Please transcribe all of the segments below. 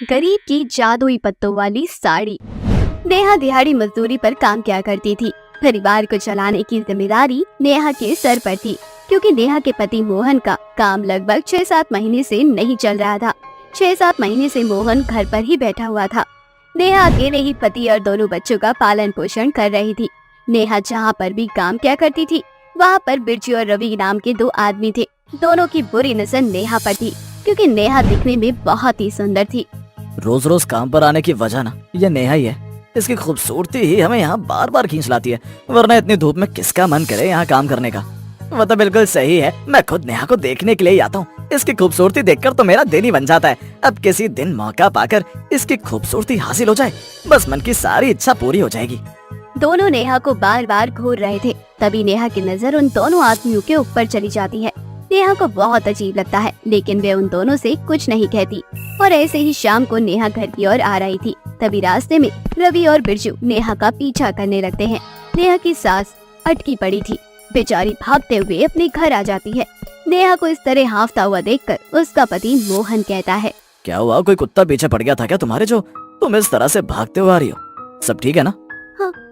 गरीब की जादुई पत्तों वाली साड़ी। नेहा दिहाड़ी मजदूरी पर काम किया करती थी। परिवार को चलाने की जिम्मेदारी नेहा के सर पर थी, क्योंकि नेहा के पति मोहन का काम लगभग 6-7 महीने से नहीं चल रहा था। 6-7 महीने से मोहन घर पर ही बैठा हुआ था। नेहा अकेले ही पति और दोनों बच्चों का पालन पोषण कर रही थी। नेहा जहाँ पर भी काम किया करती थी, वहाँ पर बिरजू और रवि नाम के 2 आदमी थे। दोनों की बुरी नजर नेहा पर थी, क्योंकि नेहा दिखने में बहुत ही सुंदर थी। रोज रोज काम पर आने की वजह ना ये नेहा ही है। इसकी खूबसूरती ही हमें यहाँ बार बार खींच लाती है, वरना इतनी धूप में किसका मन करे यहाँ काम करने का। वो तो बिल्कुल सही है, मैं खुद नेहा को देखने के लिए ही आता हूँ। इसकी खूबसूरती देखकर तो मेरा दिन ही बन जाता है। अब किसी दिन मौका पाकर इसकी खूबसूरती हासिल हो जाए, बस मन की सारी इच्छा पूरी हो जाएगी। दोनों नेहा को बार बार घूर रहे थे। तभी नेहा की नजर उन दोनों आदमियों के ऊपर चली जाती है। नेहा को बहुत अजीब लगता है, लेकिन वे उन दोनों से कुछ नहीं कहती। और ऐसे ही शाम को नेहा घर की ओर आ रही थी। तभी रास्ते में रवि और बिरजू नेहा का पीछा करने लगते हैं। नेहा की सांस अटकी पड़ी थी। बेचारी भागते हुए अपने घर आ जाती है। नेहा को इस तरह हांफता हुआ देखकर उसका पति मोहन कहता है, क्या हुआ, कोई कुत्ता पीछे पड़ गया था क्या तुम्हारे, जो तुम इस तरह से भागते हुए आ रही हो? सब ठीक है ना?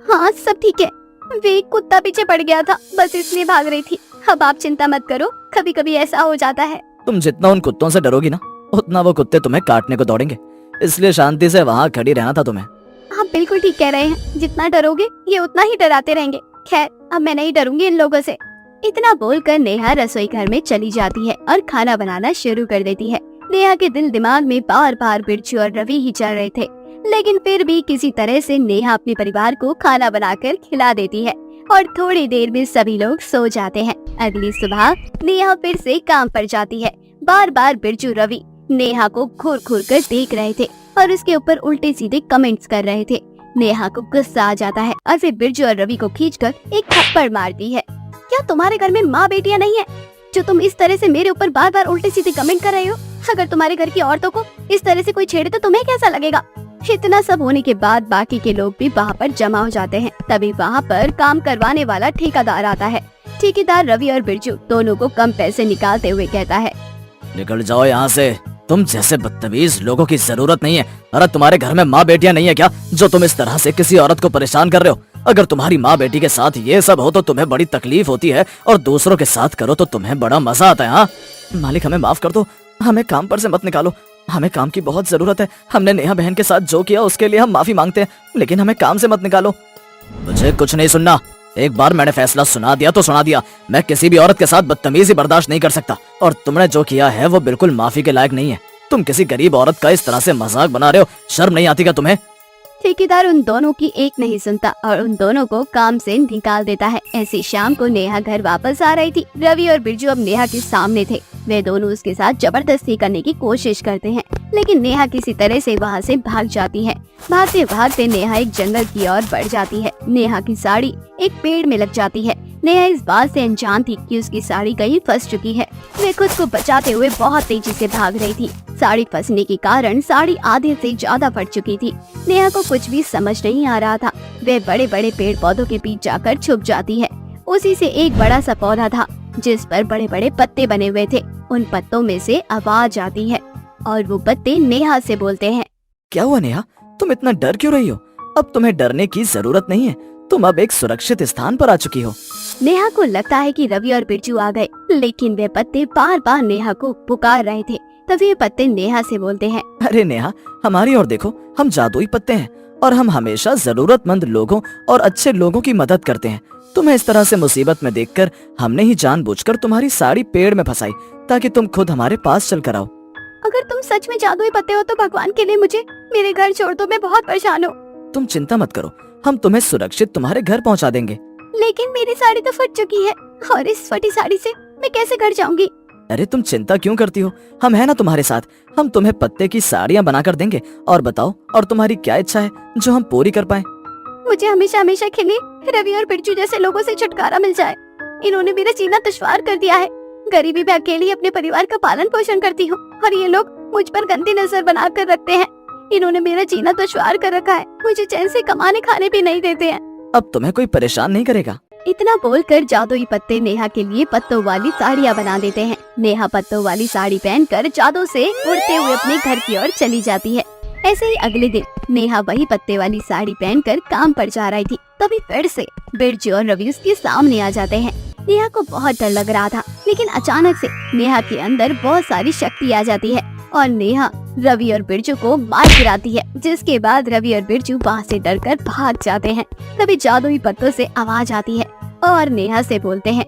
हाँ सब ठीक है। वे कुत्ता पीछे पड़ गया था, बस इसलिए भाग रही थी। अब आप चिंता मत करो, कभी कभी ऐसा हो जाता है। तुम जितना उन कुत्तों से डरोगी ना, उतना वो कुत्ते तुम्हें काटने को दौड़ेंगे, इसलिए शांति से वहाँ खड़ी रहना था तुम्हें। आप बिल्कुल ठीक कह रहे हैं, जितना डरोगे ये उतना ही डराते रहेंगे। खैर अब मैं नहीं डरूंगी इन लोगों से। इतना बोलकर नेहा रसोई घर में चली जाती है और खाना बनाना शुरू कर देती है। नेहा के दिल दिमाग में बार बार बिरजू और रवि ही चल रहे थे, लेकिन फिर भी किसी तरह से नेहा अपने परिवार को खाना बनाकर खिला देती है और थोड़ी देर में सभी लोग सो जाते हैं। अगली सुबह नेहा फिर से काम पर जाती है। बार बार बिरजू रवि नेहा को घूर घूर कर देख रहे थे और उसके ऊपर उल्टे सीधे कमेंट्स कर रहे थे। नेहा को गुस्सा आ जाता है और फिर बिरजू और रवि को खींचकर एक थप्पड़ मारती है। क्या तुम्हारे घर में माँ बेटियाँ नहीं है, जो तुम इस तरह से मेरे ऊपर बार बार उल्टे सीधे कमेंट कर रहे हो? अगर तुम्हारे घर की औरतों को इस तरह से कोई छेड़े तो तुम्हें कैसा लगेगा? इतना सब होने के बाद बाकी के लोग भी वहाँ पर जमा हो जाते हैं। तभी वहाँ पर काम करवाने वाला ठेकेदार आता है। ठेकेदार रवि और बिरजू दोनों को कम पैसे निकालते हुए कहता है, निकल जाओ यहाँ से, तुम जैसे बदतमीज लोगों की जरूरत नहीं है। अरे तुम्हारे घर में माँ बेटियाँ नहीं है क्या, जो तुम इस तरह से किसी औरत को परेशान कर रहे हो? अगर तुम्हारी माँ बेटी के साथ ये सब हो तो तुम्हें बड़ी तकलीफ होती है, और दूसरों के साथ करो तो तुम्हें बड़ा मजा आता है। हाँ मालिक, हमें माफ कर दो, हमें काम पर से मत निकालो, हमें काम की बहुत जरूरत है। हमने नेहा बहन के साथ जो किया उसके लिए हम माफी मांगते हैं, लेकिन हमें काम से मत निकालो। मुझे कुछ नहीं सुनना, एक बार मैंने फैसला सुना दिया तो सुना दिया। मैं किसी भी औरत के साथ बदतमीजी बर्दाश्त नहीं कर सकता, और तुमने जो किया है वो बिल्कुल माफी के लायक नहीं है। तुम किसी गरीब औरत का इस तरह से मजाक बना रहे हो, शर्म नहीं आती क्या तुम्हें? ठेकेदार उन दोनों की एक नहीं सुनता और उन दोनों को काम से निकाल देता है। ऐसी शाम को नेहा घर वापस आ रही थी। रवि और बिरजू अब नेहा के सामने थे। वे दोनों उसके साथ जबरदस्ती करने की कोशिश करते हैं, लेकिन नेहा किसी तरह से वहाँ से भाग जाती है। भागते भागते नेहा एक जंगल की ओर बढ़ जाती है। नेहा की साड़ी एक पेड़ में लग जाती है। नेहा इस बात से अनजान थी कि उसकी साड़ी कहीं फंस चुकी है। वे खुद को बचाते हुए बहुत तेजी से भाग रही थी। साड़ी फंसने के कारण साड़ी आधे से ज्यादा फट चुकी थी। नेहा को कुछ भी समझ नहीं आ रहा था। वे बड़े बड़े पेड़ पौधों के बीच जाकर छुप जाती है। उसी से एक बड़ा सा पौधा था जिस पर बड़े बड़े पत्ते बने हुए थे। उन पत्तों में से आवाज आती है और वो पत्ते नेहा से बोलते हैं, क्या हुआ नेहा, तुम इतना डर क्यों रही हो? अब तुम्हें डरने की जरूरत नहीं है, तुम अब एक सुरक्षित स्थान पर आ चुकी हो। नेहा को लगता है कि रवि और बिरजू आ गए, लेकिन वे पत्ते बार बार नेहा को पुकार रहे थे। तभी ये पत्ते नेहा से बोलते हैं, अरे नेहा, हमारी ओर देखो, हम जादुई पत्ते हैं और हम हमेशा जरूरतमंद लोगों और अच्छे लोगों की मदद करते हैं। तुम्हें इस तरह से मुसीबत में देखकर हमने ही जानबूझकर तुम्हारी साड़ी पेड़ में फंसाई, ताकि तुम खुद हमारे पास चल कर आओ। अगर तुम सच में जादुई पत्ते हो तो भगवान के लिए मुझे मेरे घर छोड़ दो, मैं बहुत परेशान हूँ। तुम चिंता मत करो, हम तुम्हें सुरक्षित तुम्हारे घर पहुंचा देंगे। लेकिन मेरी साड़ी तो फट चुकी है और इस फटी साड़ी से मैं कैसे घर जाऊंगी? अरे तुम चिंता क्यों करती हो, हम है ना तुम्हारे साथ। हम तुम्हें पत्ते की साड़ियाँ बनाकर देंगे। और बताओ, और तुम्हारी क्या इच्छा है जो हम पूरी कर पाए? मुझे हमेशा हमेशा के लिए रवि और बिरजू जैसे लोगों से छुटकारा मिल जाए। इन्होंने मेरा जीना दुश्वार कर दिया है। गरीबी में अकेली अपने परिवार का पालन पोषण करती हूँ और ये लोग मुझ पर गंदी नजर बना कर रखते हैं। इन्होंने मेरा जीना दुश्वार कर रखा है, मुझे चैन से कमाने खाने भी नहीं देते हैं। अब तुम्हें कोई परेशान नहीं करेगा। इतना बोलकर जादुई पत्ते नेहा के लिए पत्तों वाली साड़ियाँ बना देते हैं। नेहा पत्तों वाली साड़ी पहनकर जादू से उड़ते हुए अपने घर की ओर चली जाती है। ऐसे ही अगले दिन नेहा वही पत्ते वाली साड़ी पहनकर काम पर जा रही थी। तभी फिर से बिरजू और रवि उसके सामने आ जाते हैं। नेहा को बहुत डर लग रहा था, लेकिन अचानक से नेहा के अंदर बहुत सारी शक्ति आ जाती है और नेहा रवि और बिरजू को मार गिराती है, जिसके बाद रवि और बिरजू वहाँ से डरकर भाग जाते हैं। तभी जादुई पत्तों से आवाज आती है और नेहा से बोलते हैं,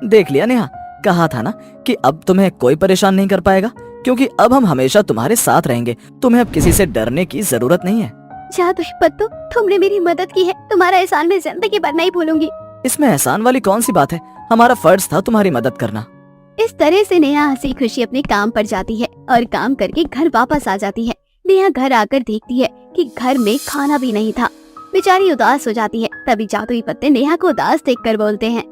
देख लिया नेहा, कहा था ना कि अब तुम्हें कोई परेशान नहीं कर पाएगा, क्योंकि अब हम हमेशा तुम्हारे साथ रहेंगे। तुम्हें अब किसी से डरने की जरूरत नहीं है। जादुई पत्तों, तुमने मेरी मदद की है, तुम्हारा एहसान मैं जिंदगी भर नहीं भूलूंगी। इसमें एहसान वाली कौन सी बात है, हमारा फर्ज था तुम्हारी मदद करना। इस तरह से नेहा हंसी खुशी अपने काम पर जाती है और काम करके घर वापस आ जाती है। नेहा घर आकर देखती है कि घर में खाना भी नहीं था। बेचारी उदास हो जाती है। तभी जादुई पत्ते नेहा को उदास देखकर बोलते हैं,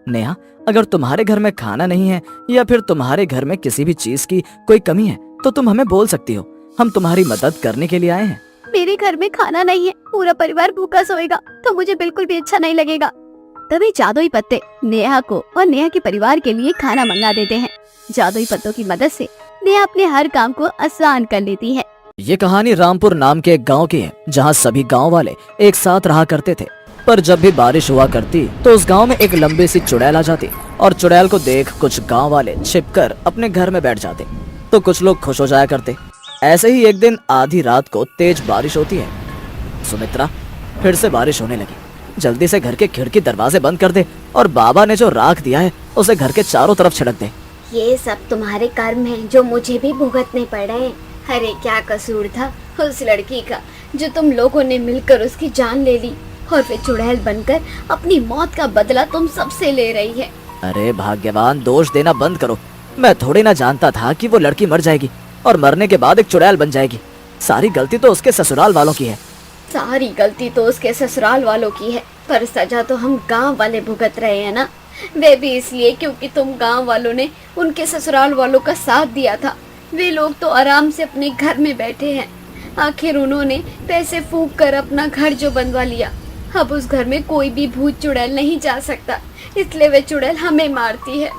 नेहा, अगर तुम्हारे घर में खाना नहीं है या फिर तुम्हारे घर में किसी भी चीज की कोई कमी है तो तुम हमें बोल सकती हो, हम तुम्हारी मदद करने के लिए आए हैं। मेरे घर में खाना नहीं है, पूरा परिवार भूखा सोएगा तो मुझे बिल्कुल भी अच्छा नहीं लगेगा। तभी जादुई पत्ते नेहा को और नेहा के परिवार के लिए खाना मंगा देते हैं। जादुई पत्तों की मदद से नेहा अपने हर काम को आसान कर लेती है। ये कहानी रामपुर नाम के एक गांव की है, जहां सभी गांव वाले एक साथ रहा करते थे। पर जब भी बारिश हुआ करती तो उस गांव में एक लंबी सी चुड़ैल आ जाती और चुड़ैल को देख कुछ गांव वाले छिपकर अपने घर में बैठ जाते तो कुछ लोग खुश हो जाया करते। ऐसे ही एक दिन आधी रात को तेज बारिश होती है। सुमित्रा, फिर से बारिश होने लगी, जल्दी से घर के खिड़की दरवाजे बंद कर दे और बाबा ने जो राख दिया है उसे घर के चारों तरफ छिड़क दे। ये सब तुम्हारे कर्म हैं जो मुझे भी भुगतने पड़ रहे हैं। अरे क्या कसूर था उस लड़की का जो तुम लोगों ने मिलकर उसकी जान ले ली और फिर चुड़ैल बनकर अपनी मौत का बदला तुम सबसे ले रही है। अरे भाग्यवान, दोष देना बंद करो। मैं थोड़ी ना जानता था कि वो लड़की मर जाएगी और मरने के बाद एक चुड़ैल बन जाएगी। सारी गलती तो उसके ससुराल वालों की है। सारी गलती तो उसके ससुराल वालों की है, पर सजा तो हम गांव वाले भुगत रहे हैं ना। वे भी इसलिए क्योंकि तुम गांव वालों ने उनके ससुराल वालों का साथ दिया था। वे लोग तो आराम से अपने घर में बैठे हैं। आखिर उन्होंने पैसे फूंक कर अपना घर जो बनवा लिया। अब उस घर में कोई भी भूत चुड़ैल नहीं जा सकता, इसलिए वे चुड़ैल हमें मारती है।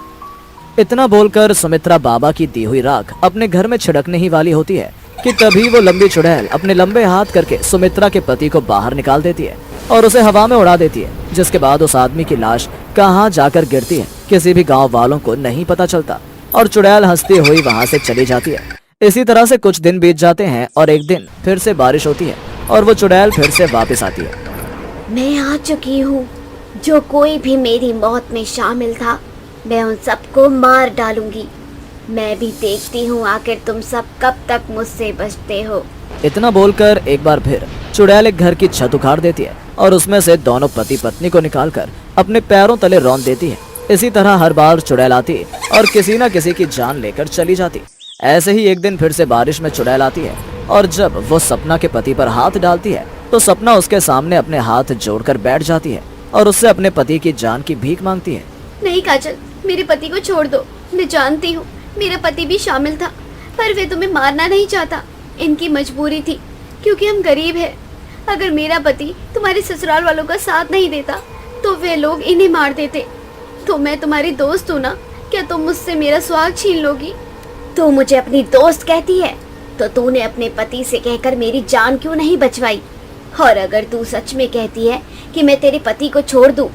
इतना बोलकर सुमित्रा बाबा की दी हुई राख अपने घर में छिड़कने ही वाली होती है कि तभी वो लंबी चुड़ैल अपने लंबे हाथ करके सुमित्रा के पति को बाहर निकाल देती है और उसे हवा में उड़ा देती है, जिसके बाद उस आदमी की लाश कहाँ जाकर गिरती है किसी भी गांव वालों को नहीं पता चलता और चुड़ैल हंसती हुई वहाँ से चली जाती है। इसी तरह से कुछ दिन बीत जाते हैं और एक दिन फिर से बारिश होती है और वो चुड़ैल फिर से वापस आती है। मैं आ चुकी हूँ। जो कोई भी मेरी मौत में शामिल था मैं उन सबको मार डालूंगी। मैं भी देखती हूँ आखिर तुम सब कब तक मुझसे बचते हो। इतना बोलकर एक बार फिर चुड़ैल एक घर की छत उखाड़ देती है और उसमें से दोनों पति पत्नी को निकालकर अपने पैरों तले रौंद देती है। इसी तरह हर बार चुड़ैल आती और किसी न किसी की जान लेकर चली जाती। ऐसे ही एक दिन फिर से बारिश में चुड़ैल आती है और जब वो सपना के पति पर हाथ डालती है तो सपना उसके सामने अपने हाथ जोड़कर बैठ जाती है और उससे अपने पति की जान की भीख मांगती है। नहीं काजल, मेरे पति को छोड़ दो। मैं जानती हूँ मेरा पति भी शामिल था, पर वे तुम्हें मारना नहीं चाहता। इनकी मजबूरी थी क्योंकि हम गरीब हैं। अगर मेरा पति तुम्हारे ससुराल वालों का साथ नहीं देता तो वे लोग इन्हें मार देते। तो मैं तुम्हारी दोस्त हूँ ना, क्या तुम मुझसे मेरा सुहाग छीन लोगी? तू मुझे अपनी दोस्त कहती है तो तूने अपने पति से कहकर मेरी जान क्यों नहीं बचवाई? और अगर तू सच में कहती है कि मैं तेरे पति को छोड़ दूं,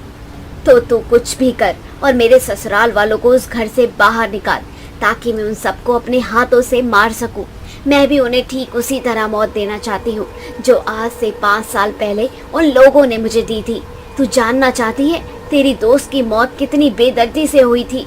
तो तू कुछ भी कर और मेरे ससुराल वालों को उस घर से बाहर निकाल, ताकि मैं उन सबको अपने हाथों से मार सकूं। मैं भी उन्हें ठीक उसी तरह मौत देना चाहती हूँ जो आज से 5 साल पहले उन लोगों ने मुझे दी थी। तू जानना चाहती है तेरी दोस्त की मौत कितनी बेदर्दी से हुई थी?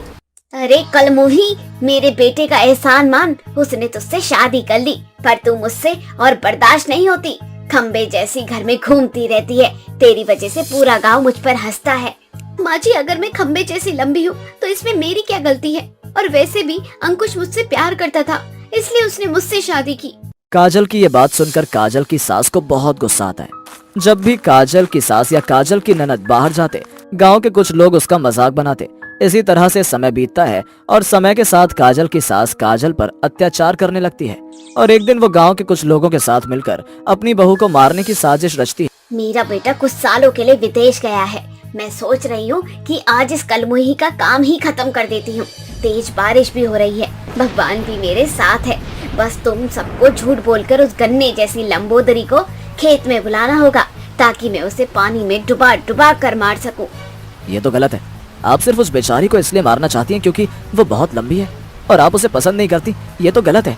अरे कलमुही, मेरे बेटे का एहसान मान। उसने तुझसे शादी कर ली, पर तू मुझसे और बर्दाश्त नहीं होती। खम्बे जैसी घर में घूमती रहती है। तेरी वजह से पूरा गांव मुझ पर हंसता है। माँ जी, अगर मैं खम्बे जैसी लंबी हूँ तो इसमें मेरी क्या गलती है? और वैसे भी अंकुश मुझसे प्यार करता था, इसलिए उसने मुझसे शादी की। काजल की ये बात सुनकर काजल की सास को बहुत गुस्सा आता है। जब भी काजल की सास या काजल की ननद बाहर जाते, गांव के कुछ लोग उसका मजाक बनाते। इसी तरह से समय बीतता है और समय के साथ काजल की सास काजल पर अत्याचार करने लगती है और एक दिन वो गांव के कुछ लोगों के साथ मिलकर अपनी बहू को मारने की साजिश रचती है। मेरा बेटा कुछ सालों के लिए विदेश गया है, मैं सोच रही हूँ कि आज इस कलमुही का काम ही खत्म कर देती हूँ। तेज बारिश भी हो रही है, भगवान भी मेरे साथ है। बस तुम सबको झूठ बोलकर उस गन्ने जैसी लंबोदरी को खेत में बुलाना होगा ताकि मैं उसे पानी में डुबा डुबा कर मार सकूं। ये तो गलत है। आप सिर्फ उस बेचारी को इसलिए मारना चाहती हैं क्योंकि वो बहुत लंबी है और आप उसे पसंद नहीं करती। ये तो गलत है।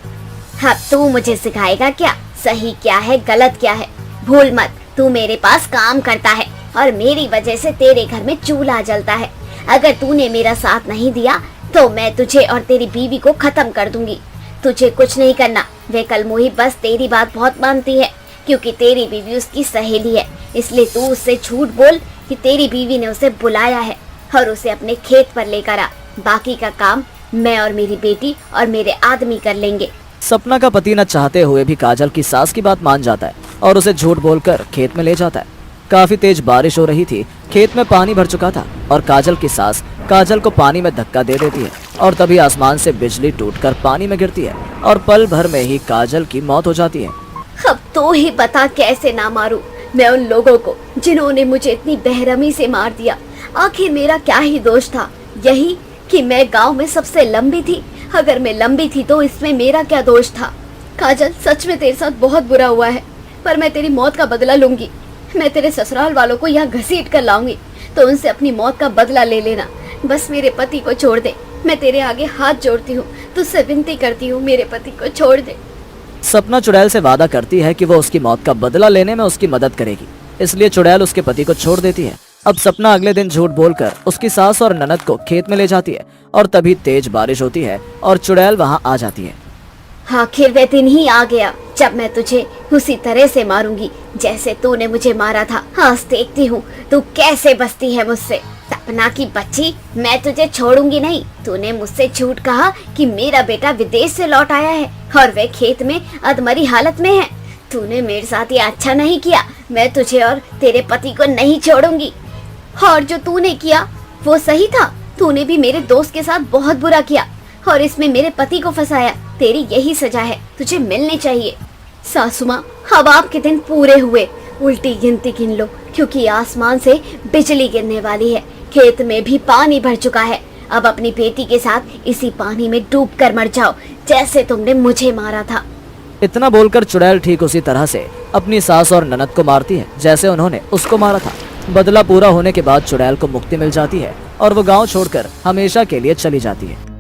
हाँ, तू मुझे सिखाएगा क्या सही क्या है गलत क्या है? भूल मत, तू मेरे पास काम करता है और मेरी वजह से तेरे घर में चूल्हा जलता है। अगर तूने मेरा साथ नहीं दिया तो मैं तुझे और तेरी बीवी को खत्म कर दूंगी। तुझे कुछ नहीं करना। वे कलमुही बस तेरी बात बहुत मानती है क्योंकि तेरी बीवी उसकी सहेली है, इसलिए तू उससे झूठ बोल कि तेरी बीवी ने उसे बुलाया है और उसे अपने खेत पर लेकर आ। बाकी का काम मैं और मेरी बेटी और मेरे आदमी कर लेंगे। सपना का पति न चाहते हुए भी काजल की सास की बात मान जाता है और उसे झूठ बोलकर खेत में ले जाता है। काफी तेज बारिश हो रही थी, खेत में पानी भर चुका था और काजल की सास काजल को पानी में धक्का दे देती है और तभी आसमान से बिजली टूटकर पानी में गिरती है और पल भर में ही काजल की मौत हो जाती है। अब तो ही बता कैसे ना मारूं मैं उन लोगों को जिन्होंने मुझे इतनी बेरहमी से मार दिया। आखिर मेरा क्या ही दोष था? यही कि मैं गांव में सबसे लंबी थी। अगर मैं लंबी थी तो इसमें मेरा क्या दोष था? काजल, सच में तेरे साथ बहुत बुरा हुआ है, पर मैं तेरी मौत का बदला लूंगी। मैं तेरे ससुराल वालों को यहाँ घसीट कर लाऊंगी तो उनसे अपनी मौत का बदला ले लेना। बस मेरे पति को छोड़ दे। मैं तेरे आगे हाथ जोड़ती हूँ, तुझसे विनती करती हूँ, मेरे पति को छोड़ दे। सपना चुड़ैल से वादा करती है कि वो उसकी मौत का बदला लेने में उसकी मदद करेगी, इसलिए चुड़ैल उसके पति को छोड़ देती है। अब सपना अगले दिन झूठ बोलकर उसकी सास और ननद को खेत में ले जाती है और तभी तेज बारिश होती है और चुड़ैल वहाँ आ जाती है। आखिर वह दिन ही आ गया जब मैं तुझे उसी तरह से मारूंगी जैसे तूने मुझे मारा था। आज देखती हूँ तू कैसे बचती है मुझसे। सपना की बच्ची, मैं तुझे छोड़ूंगी नहीं। तूने मुझसे झूठ कहा कि मेरा बेटा विदेश से लौट आया है और वह खेत में अधमरी हालत में है। तूने मेरे साथ ये अच्छा नहीं किया। मैं तुझे और तेरे पति को नहीं छोड़ूंगी। और जो तूने किया वो सही था। तूने भी मेरे दोस्त के साथ बहुत बुरा किया और इसमें मेरे पति को फंसाया। तेरी यही सजा है, तुझे मिलनी चाहिए। सासू माँ, अब आपके दिन पूरे हुए। उल्टी गिनती गिन लो क्योंकि आसमान से बिजली गिरने वाली है। खेत में भी पानी भर चुका है। अब अपनी बेटी के साथ इसी पानी में डूब कर मर जाओ जैसे तुमने मुझे मारा था। इतना बोलकर चुड़ैल ठीक उसी तरह से अपनी सास और ननद को मारती है जैसे उन्होंने उसको मारा था। बदला पूरा होने के बाद चुड़ैल को मुक्ति मिल जाती है और वो गांव छोड़कर हमेशा के लिए चली जाती है।